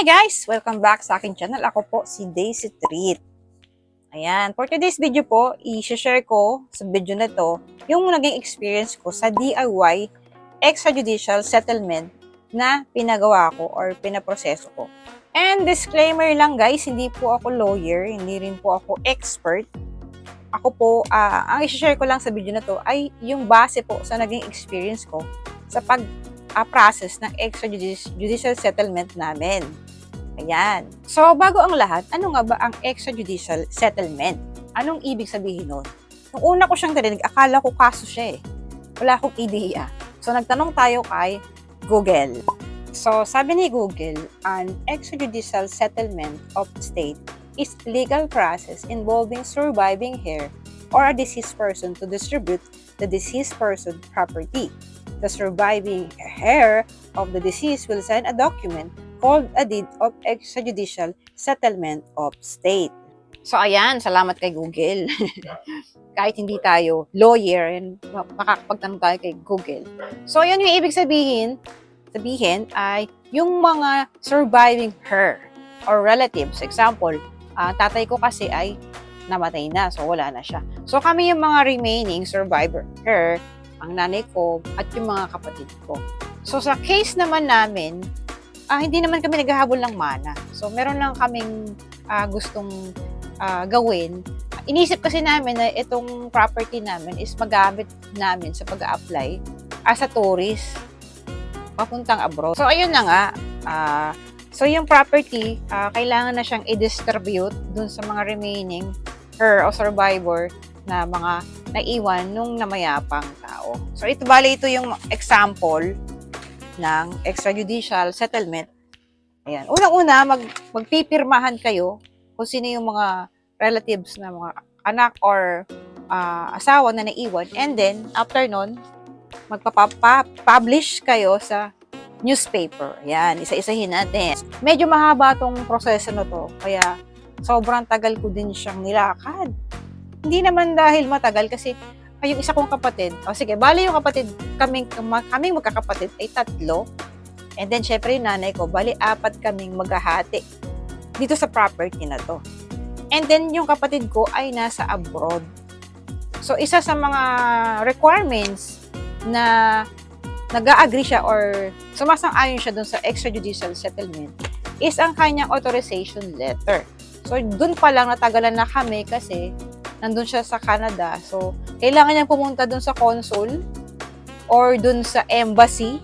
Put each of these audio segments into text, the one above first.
guys! Welcome back sa aking channel. Ako po si Daisy Treat. Ayan, for today's video po, i-share ko sa video na to yung naging experience ko sa DIY extrajudicial settlement na pinagawa ko or pinaproseso ko. And disclaimer lang guys, hindi po ako lawyer, hindi rin po ako expert. Ako po, ang i-share ko lang sa video na to ay yung base po sa naging experience ko sa process ng extrajudicial settlement namin. Ayan. So, bago ang lahat, ano nga ba ang extrajudicial settlement? Anong ibig sabihin nun? Nung una ko siyang narinig, akala ko kaso siya eh. Wala akong idea. So, nagtanong tayo kay Google. So, sabi ni Google, an extrajudicial settlement of state is legal process involving surviving heir or a deceased person to distribute the deceased person's property. The surviving heir of the deceased will sign a document called a deed of extrajudicial settlement of state. So ayan, salamat kay Google. Kahit hindi tayo lawyer, makakapagtanong tayo kay Google. So ayan yung ibig sabihin ay yung mga surviving heir or relatives. Example, tatay ko kasi ay namatay na, so wala na siya. So kami yung mga remaining survivor heir, ang nanay ko at yung mga kapatid ko. So sa case naman namin, hindi naman kami naghahabol ng mana. So, meron lang kaming gustong gawin. Inisip kasi namin na itong property namin is magamit namin sa pag-a-apply as a tourist papuntang abroad. So, ayun na nga. So, yung property, kailangan na siyang i-distribute dun sa mga remaining heir o survivor na mga naiwan nung namayapang tao. So, ito yung example ng extrajudicial settlement. Ayan. Unang-una, magpipirmahan kayo kung sino yung mga relatives na mga anak or asawa na naiwan. And then, after nun, magpapublish kayo sa newspaper. Ayan, isa-isahin natin. Medyo mahaba tong proseso na to. Kaya, sobrang tagal ko din siyang nilakad. Hindi naman dahil matagal kasi yung isa kong kapatid, bali yung kapatid, kaming magkakapatid ay 3. And then, syempre yung nanay ko, bali 4 kaming maghahati dito sa property na to. And then, yung kapatid ko ay nasa abroad. So, isa sa mga requirements na nag-a-agree siya or sumasang-ayon siya dun sa extrajudicial settlement is ang kanyang authorization letter. So, dun pa lang natagalan na kami kasi nandun siya sa Canada. So, kailangan niyang pumunta dun sa consul or dun sa embassy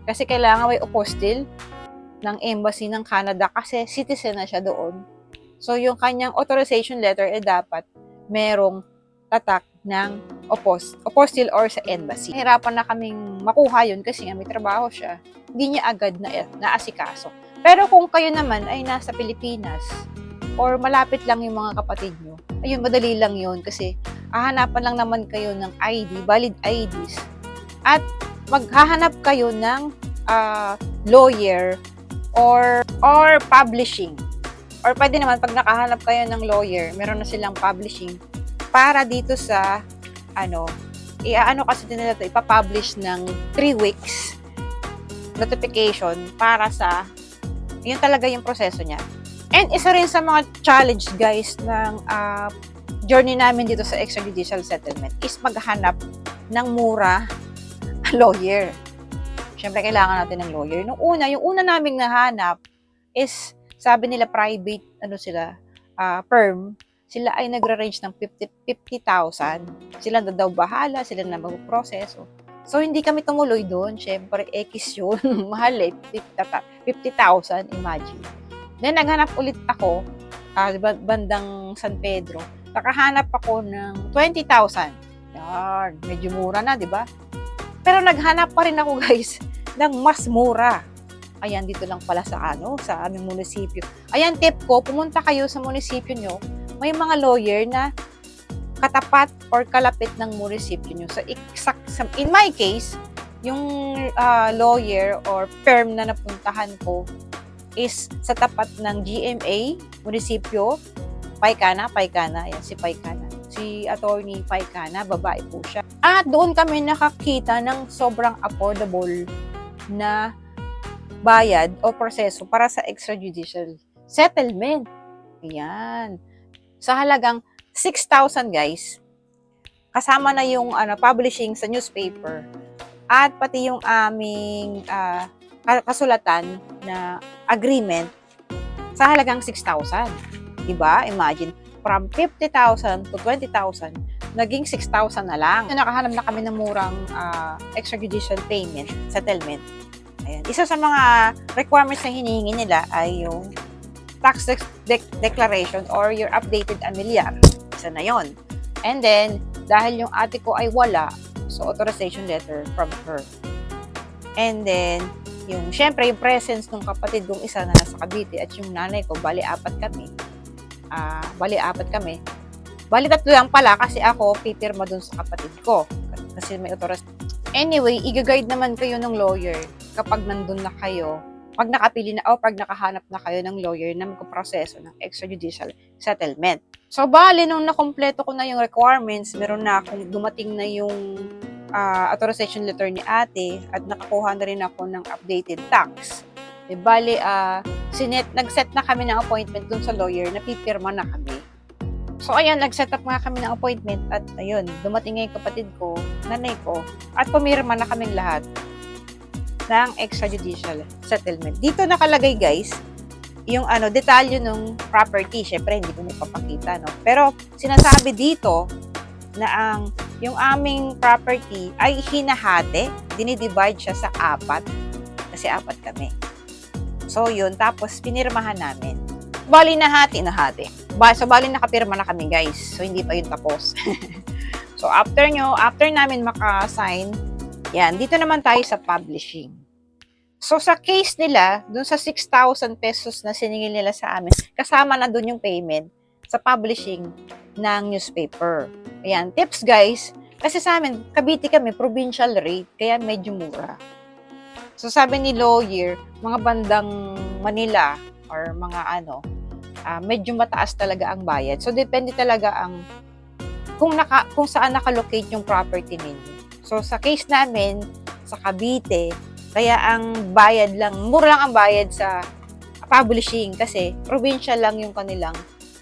kasi kailangan may apostille ng embassy ng Canada kasi citizen na siya doon. So, yung kanyang authorization letter dapat merong tatak ng apostille or sa embassy. Hirapan na kaming makuha yun kasi nga may trabaho siya. Hindi niya agad na asikaso. Pero kung kayo naman ay nasa Pilipinas or malapit lang yung mga kapatid nyo, ayun, madali lang yun kasi hahanapan lang naman kayo ng ID, valid IDs, at maghahanap kayo ng lawyer or publishing. Or pwede naman, pag nakahanap kayo ng lawyer, meron na silang publishing para dito sa, kasi din nila ito, ipapublish ng 3 weeks notification para sa, yun talaga yung proseso niya. And isa rin sa mga challenge guys ng journey namin dito sa extrajudicial settlement is maghanap ng mura lawyer. Siyempre kailangan natin ng lawyer. Yung una naming nahanap is sabi nila private firm. Sila ay nagre-range ng 50,000. Sila na daw bahala, sila na magproseso. So hindi kami tumuloy doon. Siyempre X yun. Mahal 50,000, imagine. Then, naghanap ulit ako, bandang San Pedro. Nakahanap ako ng 20,000. Yan, medyo mura na, di ba? Pero naghanap pa rin ako, guys, ng mas mura. Ayan, dito lang pala sa aming munisipyo. Ayan, tip ko, pumunta kayo sa munisipyo nyo. May mga lawyer na katapat or kalapit ng munisipyo nyo. So, in my case, yung lawyer or firm na napuntahan ko, is sa tapat ng GMA, munisipyo, Paikana, yan si Paikana. Si Attorney Paikana, babae po siya. At doon kami nakakita ng sobrang affordable na bayad o proseso para sa extrajudicial settlement. Ayan. Sa halagang 6,000 guys, kasama na yung publishing sa newspaper at pati yung aming kasulatan na agreement sa halagang 6,000. Diba? Imagine, from 50,000 to 20,000, naging 6,000 na lang. Nakahanap na kami ng murang extrajudicial payment, settlement. Ayan. Isa sa mga requirements na hinihingi nila ay yung tax declaration or your updated amilyar. Isa na yon. And then, dahil yung ate ko ay wala, so authorization letter from her. And then, syempre, yung presence ng kapatid kong isa na nasa Cavite at yung nanay ko, bali apat kami. Bali tatlo lang pala kasi ako pipirma dun sa kapatid ko. Kasi may authorization. Anyway, i-guide naman kayo ng lawyer kapag nandun na kayo, pag nakapili na o pag nakahanap na kayo ng lawyer na magpaproseso ng extrajudicial settlement. So, bali, nung nakompleto ko na yung requirements, meron na akong dumating na yung authorization letter ni ate at nakakuha na rin ako ng updated tax. Bali, nag-set na kami ng appointment dun sa lawyer na pipirma na kami. So, ayan, nag-set up nga kami ng appointment at ayun, dumating nga yung kapatid ko, nanay ko, at pumirma na kaming lahat ng extrajudicial settlement. Dito nakalagay guys, yung detalye ng property. Syempre, hindi ko napapakita, no? Pero, sinasabi dito na yung aming property ay hinahati, dinidivide siya sa 4, kasi 4 kami. So, yun, tapos pinirmahan namin. Bali nahati. So, bali nakapirma na kami guys. So, hindi pa yun tapos. So, after namin maka-sign, yan, dito naman tayo sa publishing. So, sa case nila, dun sa 6,000 pesos na siningil nila sa amin, kasama na dun yung payment sa publishing ng newspaper. Ayan, tips guys, kasi sa amin, Cavite kami, provincial rate, kaya medyo mura. So, sabi ni lawyer, mga bandang Manila or mga medyo mataas talaga ang bayad. So, depende talaga kung saan nakalocate yung property ninyo. So, sa case namin, sa Cavite, kaya ang bayad lang, mura lang ang bayad sa publishing kasi provincial lang yung kanilang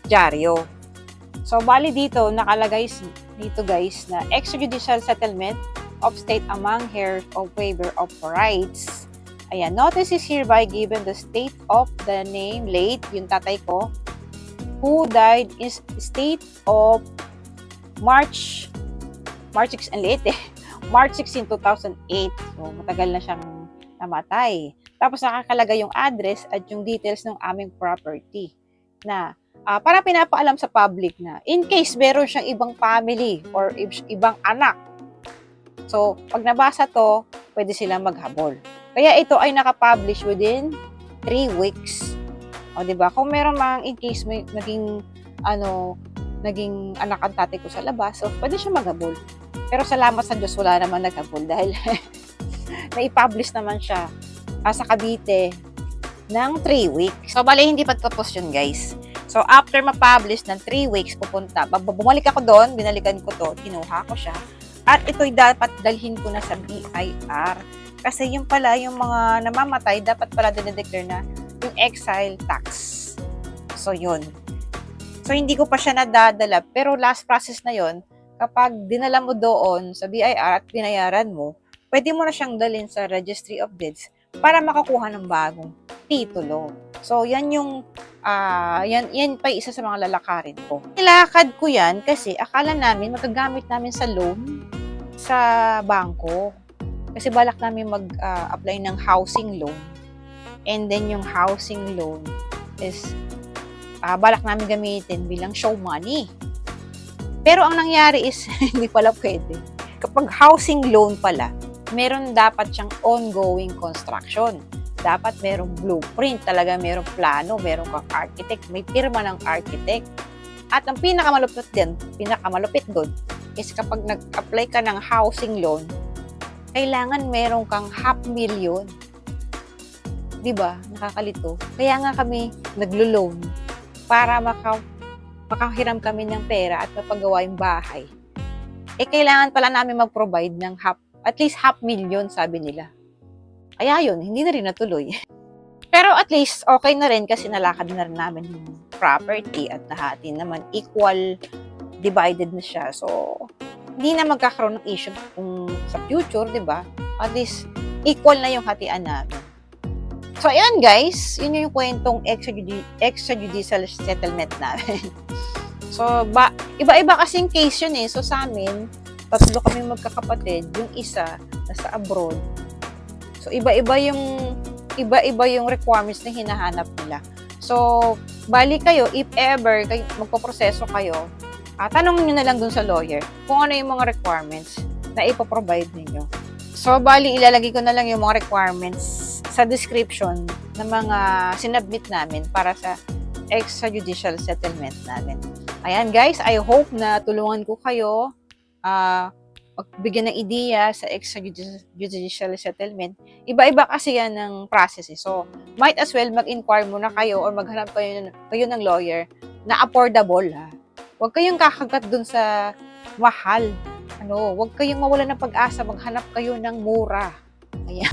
dyaryo. So, bali dito, nakalagay dito guys na extrajudicial settlement of state among heirs of waiver of rights. Ayan, notice is hereby given the state of the name late, yung tatay ko, who died in state of March 6, ang late March 16, 2008. So, matagal na siyang namatay. Tapos nakakalagay yung address at yung details ng aming property na para pinapaalam sa public na in case meron siyang ibang family or ibang anak. So, pag nabasa to, pwede silang maghabol. Kaya ito ay nakapublish within 3 weeks. O, diba? Kung meron mang in case may naging anak ang tatay ko sa labas, so pwede siya maghabol. Pero salamat sa Diyos, wala naman naghabol dahil naipublish naman siya sa Cavite ng 3 weeks. So, bali, hindi pa tapos yun, guys. So, after ma-publish ng 3 weeks, bumalik ako doon, binalikan ko to, kinuha ko siya. At ito'y dapat dalhin ko na sa BIR. Kasi yung pala, yung mga namamatay, dapat pala dinedeclare na yung exile tax. So, yun. So, hindi ko pa siya nadadala. Pero last process na yun, kapag dinala mo doon sa BIR at binayaran mo, pwede mo na siyang dalhin sa Registry of Deeds para makakuha ng bagong titulo. So, yan yung, yan pa isa sa mga lalakarin ko. Nilakad ko yan kasi akala namin magagamit namin sa loan sa bangko. Kasi balak namin mag-apply ng housing loan. And then yung housing loan is balak namin gamitin bilang show money. Pero ang nangyari is hindi pala pwede. Kapag housing loan pala, meron dapat siyang ongoing construction. Dapat merong blueprint, talaga merong plano, meron kang architect, may pirma ng architect. At ang pinakamalupit doon is kapag nag-apply ka ng housing loan, kailangan meron kang 500,000. Diba? Nakakalito. Kaya nga kami naglo-loan para makahiram kami ng pera at mapagawa yung bahay. Kailangan pala namin mag-provide ng at least 500,000, sabi nila. Kaya yun, hindi na rin natuloy. Pero at least, okay na rin kasi nalakad na rin namin yung property at nahati naman. Equal divided na siya. So, hindi na magkakaroon ng issue kung sa future, di ba? At least, equal na yung hatian namin. So, ayan guys, yun yung kwentong extrajudicial settlement namin. So, iba-iba kasing case yun eh. So, sa amin, tatlo kami magkakapatid. Yung isa, nasa abroad. So, iba-iba yung requirements na hinahanap nila. So, bali kayo, if ever magpaproseso kayo, tanongin nyo na lang dun sa lawyer kung ano yung mga requirements na ipoprovide ninyo. So, bali, ilalagay ko na lang yung mga requirements sa description ng mga sinubmit namin para sa extrajudicial settlement namin. Ayan guys, I hope na tulungan ko kayo magbigyan ng ideya sa extrajudicial settlement. Iba-iba kasi yan ng process. So, might as well mag-inquire muna kayo or maghanap kayo ng lawyer na affordable. Huwag kayong kakagat dun sa mahal. Huwag kayong mawala ng pag-asa, maghanap kayo ng mura. Ayan.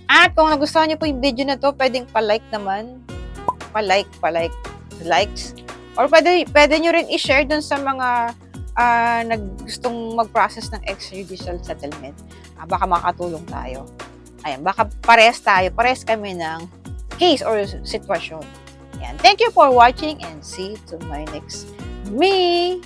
At kung nagustuhan niyo po yung video na to, pwedeng pa-like naman. Likes. Or pwede nyo rin i-share dun sa mga gustong mag-process ng extrajudicial settlement. Baka makatulong tayo. Ayan, baka pares kami ng case or sitwasyon. Ayan. Thank you for watching and see you to my next me.